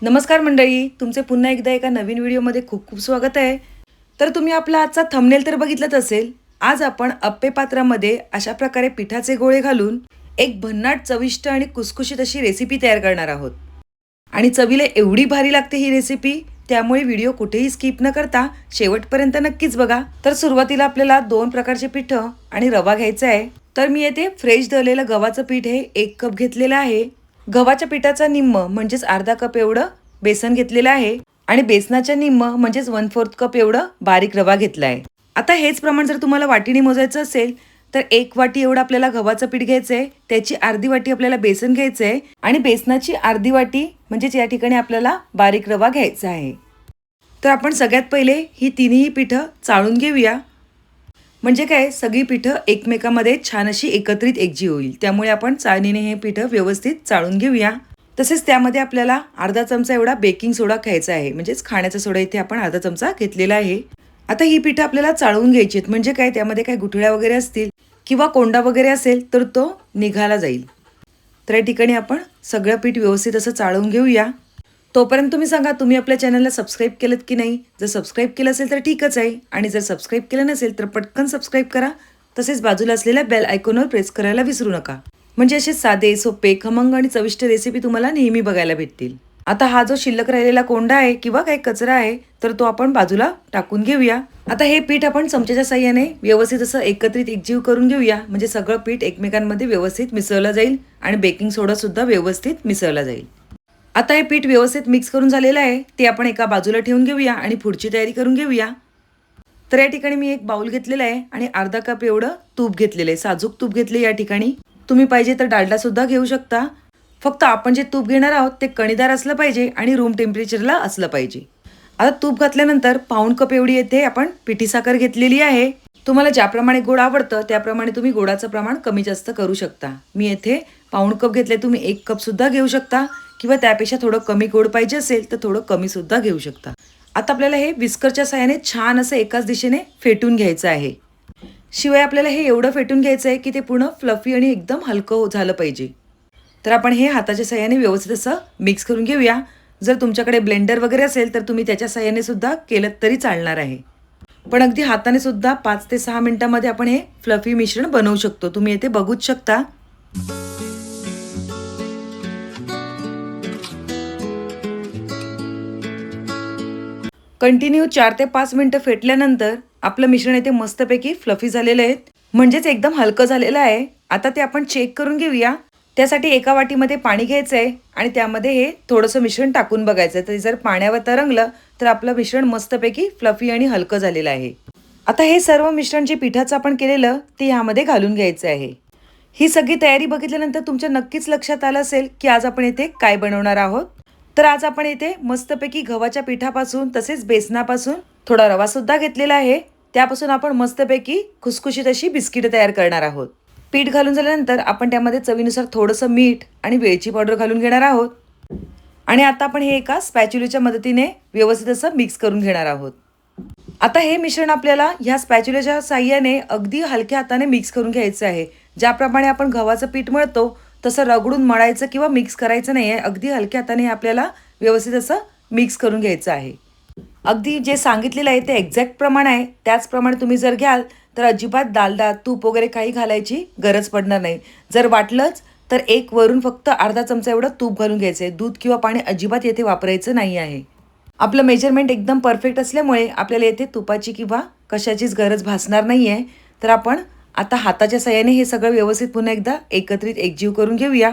नमस्कार मंडळी, तुमचे पुन्हा एकदा एका नवीन व्हिडिओमध्ये खूप खूप स्वागत आहे. तर तुम्ही आपला आजचा थंबनेल तर बघितलंच असेल. आज आपण अप्पे पात्रामध्ये अशा प्रकारे पिठाचे गोळे घालून एक भन्नाट चविष्ट आणि कुसकुशीत अशी रेसिपी तयार करणार आहोत. आणि चवीला एवढी भारी लागते ही रेसिपी, त्यामुळे व्हिडिओ कुठेही स्किप न करता शेवटपर्यंत नक्कीच बघा. तर सुरुवातीला आपल्याला 2 प्रकारचे पिठं आणि रवा घ्यायचा आहे. तर मी येथे फ्रेश दळलेलं गव्हाचं पीठ हे 1 कप घेतलेलं आहे. गव्हाच्या पिठाचा निम्म म्हणजेच अर्धा कप एवढं बेसन घेतलेलं आहे आणि बेसनाच्या निम्म म्हणजेच 1/4 कप एवढं बारीक रवा घेतला आहे. आता हेच प्रमाण जर तुम्हाला वाटीने मोजायचं असेल तर 1 वाटी एवढं आपल्याला गव्हाचं पीठ घ्यायचं आहे, त्याची अर्धी वाटी आपल्याला बेसन घ्यायचं आहे आणि बेसनाची अर्धी वाटी म्हणजेच या ठिकाणी आपल्याला बारीक रवा घ्यायचा आहे. तर आपण सगळ्यात पहिले ही तिन्ही पिठं चाळून घेऊया. म्हणजे काय, सगळी पिठं एकमेकांमध्ये छान अशी एकत्रित एकजीव होईल. त्यामुळे आपण चाळणीने हे पिठं व्यवस्थित चाळून घेऊया. तसेच त्यामध्ये आपल्याला अर्धा चमचा एवढा बेकिंग सोडा घ्यायचा आहे, म्हणजेच खाण्याचा सोडा इथे आपण अर्धा चमचा घेतलेला आहे. आता ही पिठं आपल्याला चाळून घ्यायची आहेत, म्हणजे काय त्यामध्ये काही गुठळ्या वगैरे असतील किंवा कोंडा वगैरे असेल तर तो निघाला जाईल. तर या ठिकाणी आपण सगळं पीठ व्यवस्थित असं चाळून घेऊया. तोपर्यंत तुम्ही सांगा, तुम्ही आपल्या चॅनलला सबस्क्राईब केलं की नाही. जर सबस्क्राईब केलं असेल तर ठीकच आहे, आणि जर सबस्क्राईब केलं नसेल तर पटकन सबस्क्राईब करा. तसेच बाजूला असलेल्या बेल आयकॉनवर प्रेस करायला विसरू नका, म्हणजे असे साधे सोपे खमंग आणि चविष्ट रेसिपी तुम्हाला नेहमी बघायला भेटतील. आता हा जो शिल्लक राहिलेला कोंडा आहे किंवा काही कचरा आहे तर तो आपण बाजूला टाकून घेऊया. आता हे पीठ आपण चमच्याच्या साह्याने व्यवस्थित असं एकत्रित एकजीव करून घेऊया, म्हणजे सगळं पीठ एकमेकांमध्ये व्यवस्थित मिसळलं जाईल आणि बेकिंग सोडा सुद्धा व्यवस्थित मिसळला जाईल. आता हे पीठ व्यवस्थित मिक्स करून झालेलं आहे, ते आपण एका बाजूला ठेवून घेऊया आणि पुढची तयारी करून घेऊया. तर या ठिकाणी मी एक बाउल घेतलेला आहे आणि अर्धा कप एवढं तूप घेतलेलं आहे. साजूक तूप घेतले. या ठिकाणी तुम्ही पाहिजे तर डालडा सुद्धा घेऊ शकता. फक्त आपण जे तूप घेणार आहोत ते कणीदार असलं पाहिजे आणि रूम टेम्परेचरला असलं पाहिजे. आता तूप घातल्यानंतर पाऊण कप एवढी येथे आपण पिठी साखर घेतलेली आहे. तुम्हाला ज्याप्रमाणे गोड आवडतं त्याप्रमाणे तुम्ही गोडाचं प्रमाण कमी जास्त करू शकता. मी येथे पाऊण कप घेतले, तुम्ही 1 कप सुद्धा घेऊ शकता किंवा त्यापेक्षा थोडं कमी गोड पाहिजे असेल तर थोडं कमी सुद्धा घेऊ शकता. आता आपल्याला हे विस्करच्या साहाय्याने छान असं एकाच दिशेने फेटून घ्यायचं आहे. शिवाय आपल्याला हे एवढं फेटून घ्यायचं आहे की ते पूर्ण फ्लफी आणि एकदम हलकं झालं पाहिजे. तर आपण हे हाताच्या साहाय्याने व्यवस्थित असं मिक्स करून घेऊया. जर तुमच्याकडे ब्लेंडर वगैरे असेल तर तुम्ही त्याच्या साहाय्याने सुद्धा केलं तरी चालणार आहे. पण अगदी हाताने सुद्धा 5 ते 6 मिनिटांमध्ये आपण हे फ्लफी मिश्रण बनवू शकतो. तुम्ही येथे बघूच शकता. कंटिन्यू 4 ते 5 मिनिटं फेटल्यानंतर आपलं मिश्रण येथे मस्तपैकी फ्लफी झालेलं आहे, म्हणजेच एकदम हलकं झालेलं आहे. आता ते आपण चेक करून घेऊया. त्यासाठी एका वाटीमध्ये पाणी घ्यायचं आहे आणि त्यामध्ये हे थोडंसं मिश्रण टाकून बघायचं. तर जर पाण्यावर तरंगलं तर आपलं मिश्रण मस्तपैकी फ्लफी आणि हलकं झालेलं आहे. आता हे सर्व मिश्रण जे पिठाचं आपण केलेलं ते ह्यामध्ये घालून घ्यायचं आहे. ही सगळी तयारी बघितल्यानंतर तुमच्या नक्कीच लक्षात आलं असेल की आज आपण इथे काय बनवणार आहोत. तर आज आपण इथे मस्तपैकी गव्हाच्या पिठापासून तसेच बेसनापासून थोडा रवा सुद्धा घेतलेला आहे. त्यापासून आपण मस्तपैकी खुसखुशीत अशी बिस्किटं तयार करणार आहोत. पीठ घालून झाल्यानंतर आपण त्यामध्ये चवीनुसार थोडंसं मीठ आणि वेलची पावडर घालून घेणार आहोत. आणि आता आपण हे एका स्पॅच्युलाच्या मदतीने व्यवस्थित असं मिक्स करून घेणार आहोत. आता हे मिश्रण आपल्याला ह्या स्पॅच्युलाच्या साह्याने अगदी हलक्या हाताने मिक्स करून घ्यायचं आहे. ज्याप्रमाणे आपण गव्हाचं पीठ मळतो तसं रगडून मळायचं किंवा मिक्स करायचं नाही आहे. अगदी हलक्या हाताने आपल्याला व्यवस्थित असं मिक्स करून घ्यायचं आहे. अगदी जे सांगितलेलं आहे ते एक्झॅक्ट प्रमाण आहे. त्याचप्रमाणे तुम्ही जर घ्याल तर अजिबात डालडा, तूप वगैरे काही घालायची गरज पडणार नाही. जर वाटलंच तर एक वरून फक्त अर्धा चमचा एवढं तूप घालून घ्यायचं आहे. दूध किंवा पाणी अजिबात येथे वापरायचं नाही आहे. आपलं मेजरमेंट एकदम परफेक्ट असल्यामुळे आपल्याला येथे तुपाची किंवा कशाचीच गरज भासणार नाही आहे. तर आपण आता हाताच्या साह्याने हे सगळं व्यवस्थित पुन्हा एकदा एकत्रित एकजीव करून घेऊया.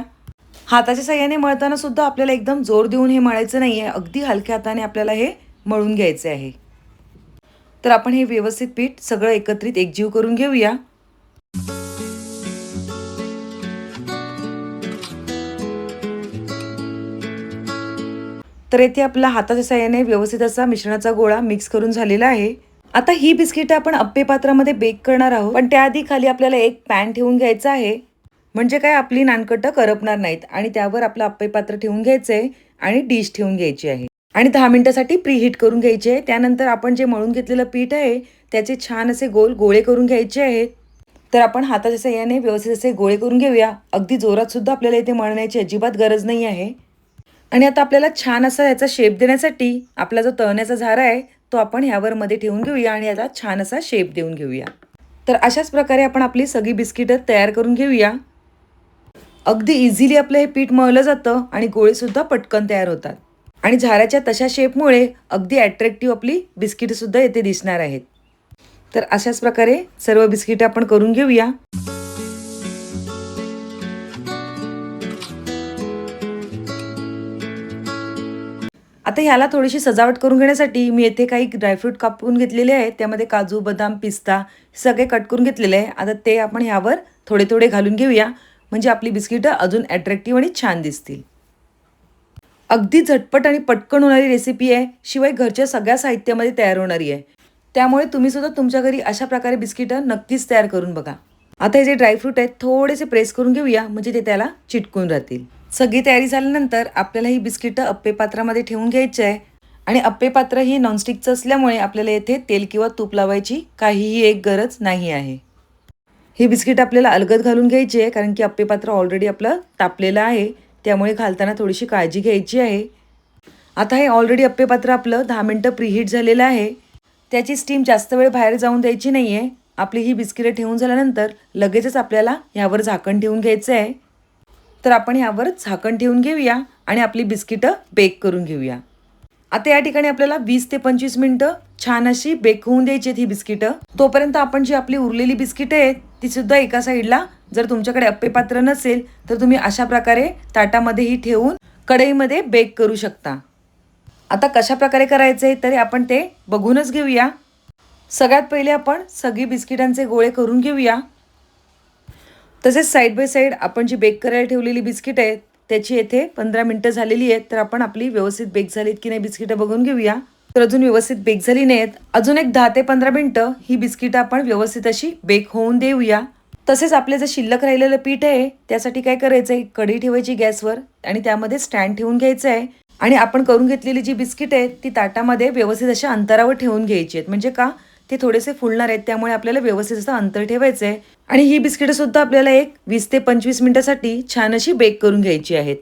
हाताच्या साह्याने मळताना सुद्धा आपल्याला एकदम जोर देऊन हे मळायचं नाही आहे. अगदी हलक्या हाताने आपल्याला हे मळून घ्यायचे आहे. तर आपण हे व्यवस्थित पीठ सगळं एकत्रित एकजीव करून घेऊया. तर येथे आपला हाताच्या साह्याने व्यवस्थित असा मिश्रणाचा गोळा मिक्स करून झालेला आहे. आता ही बिस्किटं आपण अप्पे पात्रामध्ये बेक करणार आहोत, पण त्याआधी खाली आपल्याला एक पॅन ठेवून घ्यायचा आहे, म्हणजे काय आपली नानकटं करपणार नाहीत. आणि त्यावर आपलं अप्पे पात्र ठेवून घ्यायचं आहे आणि डिश ठेवून घ्यायची आहे आणि 10 मिनिटासाठी प्रीहीट करून घ्यायची आहे. त्यानंतर आपण जे मळून घेतलेलं पीठ आहे त्याचे छान असे गोल गोळे करून घ्यायचे आहेत. तर आपण हाताच्या साह्याने व्यवस्थित असे गोळे करून घेऊया. अगदी जोरात सुद्धा आपल्याला इथे मळण्याची अजिबात गरज नाही आहे. आणि आता आपल्याला छान असा याचा शेप देण्यासाठी आपला जो तळण्याचा झारा आहे तो आपण ह्यावर मध्ये ठेवून घेऊया आणि याला छान असा शेप देऊन घेऊया. तर अशाच प्रकारे आपण आपली सगळी बिस्किटं तयार करून घेऊया. अगदी इझिली आपलं हे पीठ मळलं जातं आणि गोळेसुद्धा पटकन तयार होतात. आणि झाऱ्याच्या तशा शेपमुळे अगदी अट्रॅक्टिव्ह आपली बिस्किटंसुद्धा येथे दिसणार आहेत. तर अशाच प्रकारे सर्व बिस्किटं आपण करून घेऊया. आता ह्याला थोडीशी सजावट करून घेण्यासाठी मी येथे काही ड्रायफ्रूट कापून घेतलेले आहेत. त्यामध्ये काजू, बदाम, पिस्ता सगळे कट करून घेतलेले आहे. आता ते आपण ह्यावर थोडे थोडे घालून घेऊया, म्हणजे आपली बिस्किटं अजून अट्रॅक्टिव्ह आणि छान दिसतील. अगदी झटपट आणि पटकन होणारी रेसिपी आहे, शिवाय घरच्या सगळ्या साहित्यामध्ये तयार होणारी आहे. त्यामुळे तुम्ही सुद्धा तुमच्या घरी अशा प्रकारे बिस्किटं नक्कीच तयार करून बघा. आता हे जे ड्रायफ्रूट आहेत थोडेसे प्रेस करून घेऊया, म्हणजे ते त्याला चिटकून राहतील. सगळी तयारी झाल्यानंतर आपल्याला ही बिस्किटं अप्पे पात्रामध्ये ठेवून घ्यायची आहे. आणि अप्पे पात्र ही नॉनस्टिकचं असल्यामुळे आपल्याला येथे तेल किंवा तूप लावायची काहीही एक गरज नाही आहे. ही बिस्किट आपल्याला अलगद घालून घ्यायची आहे, कारण की अप्पे पात्र ऑलरेडी आपलं तापलेलं आहे, त्यामुळे घालताना थोडीशी काळजी घ्यायची आहे. आता हे ऑलरेडी अप्पे पात्र आपलं 10 मिनटं प्रीहीट झालेलं आहे. त्याची स्टीम जास्त वेळ बाहेर जाऊन द्यायची नाही आहे. आपली ही बिस्किटं ठेवून झाल्यानंतर लगेचच आपल्याला ह्यावर झाकण ठेवून घ्यायचं आहे. तर आपण ह्यावर झाकण ठेवून घेऊया आणि आपली बिस्किटं बेक करून घेऊया. आता या ठिकाणी आपल्याला 20 ते 25 मिनटं छान अशी बेक होऊन द्यायची आहेत ही बिस्किटं. तोपर्यंत आपण जी आपली उरलेली बिस्किटं आहेत ती सुद्धा एका साईडला, जर तुमच्याकडे अप्पे पात्र नसेल तर तुम्ही अशा प्रकारे ताटामध्येही ठेवून कढईमध्ये बेक करू शकता. आता कशा प्रकारे करायचं आहे तरी आपण ते बघूनच घेऊया. सगळ्यात पहिले आपण सगळी बिस्किटांचे गोळे करून घेऊया. तसेच साईड बाय साईड आपण जी बेक करायला ठेवलेली बिस्किट आहेत त्याची येथे 15 मिनटं झालेली आहेत. तर आपण आपली व्यवस्थित बेक झालीत की नाही बिस्किटं बघून घेऊया. तर अजून व्यवस्थित बेक झाली नाहीत. अजून एक 10 ते 15 मिनटं ही बिस्किटं आपण व्यवस्थित अशी बेक होऊन देऊया. तसेच आपले जे शिल्लक राहिलेलं पीठ आहे त्यासाठी काय करायचं आहे, कढई ठेवायची गॅसवर आणि त्यामध्ये स्टँड ठेवून घ्यायचं आहे. आणि आपण करून घेतलेली जी बिस्किट आहेत ती ताटामध्ये व्यवस्थित अशा अंतरावर ठेवून घ्यायची आहेत, म्हणजे का ते थोडेसे फुलणार आहेत, त्यामुळे आपल्याला व्यवस्थित असं अंतर ठेवायचं आहे. आणि ही बिस्किटं सुद्धा आपल्याला एक 20 ते 25 मिनिटासाठी छान अशी बेक करून घ्यायची आहेत.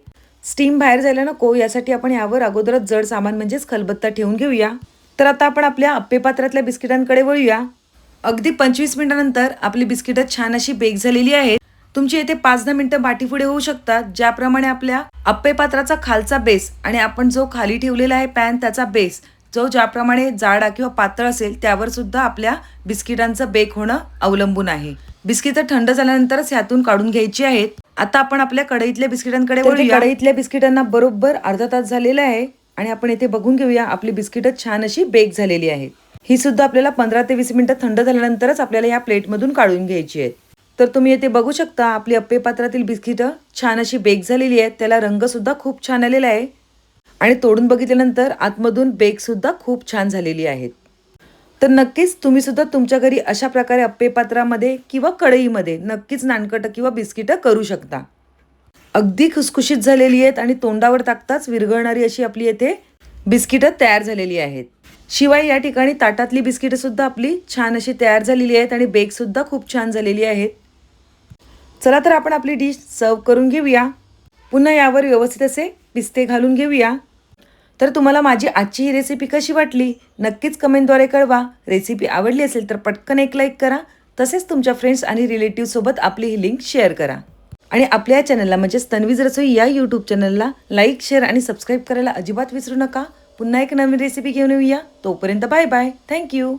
स्टीम बाहेर जायला नको यासाठी आपण यावर अगोदरच जड सामान म्हणजेच खलबत्ता ठेवून घेऊया. तर आता आपण आपल्या अप्पे पात्रातल्या बिस्किटांकडे वळूया. अगदी 25 मिनिटानंतर आपली बिस्किटं छान अशी बेक झालेली आहेत. तुमची येथे 5-10 मिनिटं बाटी पुढे होऊ शकतात. ज्याप्रमाणे आपल्या अप्पे पात्राचा खालचा बेस आणि आपण जो खाली ठेवलेला आहे पॅन त्याचा बेस जो ज्याप्रमाणे जाडा किंवा पातळ असेल त्यावर सुद्धा आपल्या बिस्किटांचं बेक होणं अवलंबून आहे. बिस्किटं थंड झाल्यानंतरच ह्यातून काढून घ्यायची आहेत. आता आपण आपल्या कढईतल्या बिस्किटांकडे वळूया. कढईतल्या बिस्किटांना बरोबर अर्धा तास झालेला आहे आणि आपण येथे बघून घेऊया आपली बिस्किटं छान अशी बेक झालेली आहेत. ही सुद्धा आपल्याला 15 ते 20 मिनिटं थंड झाल्यानंतरच आपल्याला या प्लेटमधून काढून घ्यायची आहेत. तर तुम्ही येथे बघू शकता आपली अप्पे पात्रातील बिस्किटं छान अशी बेक झालेली आहेत. त्याला रंग सुद्धा खूप छान आलेला आहे आणि तोडून बघितल्यानंतर आतमधून बेक सुद्धा खूप छान झालेली आहेत. तर नक्कीच तुम्ही सुद्धा तुमच्या घरी अशा प्रकारे अप्पे पात्रामध्ये किंवा कढईमध्ये नक्कीच नानकटं किंवा बिस्किटं करू शकता. अगदी खुसखुशीत झालेली आहेत आणि तोंडावर टाकताच विरघळणारी अशी आपली येथे बिस्किटं तयार झालेली आहेत. शिवाय या ठिकाणी ताटातली बिस्किटं सुद्धा आपली छान अशी तयार झालेली आहेत आणि बेक सुद्धा खूप छान झालेली आहेत. चला तर आपण आपली डिश सर्व करून घेऊया. पुन्हा यावर व्यवस्थित असे पिस्ते घालून घेऊया. तर तुम्हाला माझी आजची ही रेसिपी कशी वाटली नक्कीच कमेंटद्वारे कळवा. रेसिपी आवडली असेल तर पटकन एक लाईक करा. तसेच तुमच्या फ्रेंड्स आणि रिलेटिव्हसोबत आपली ही लिंक शेअर करा. आणि आपल्या या चॅनलला म्हणजेच तन्वीज रसोई या यूट्यूब चॅनलला लाईक, शेअर आणि सबस्क्राईब करायला अजिबात विसरू नका. पुन्हा एक नवीन रेसिपी घेऊन येऊया. तोपर्यंत बाय बाय. थँक्यू.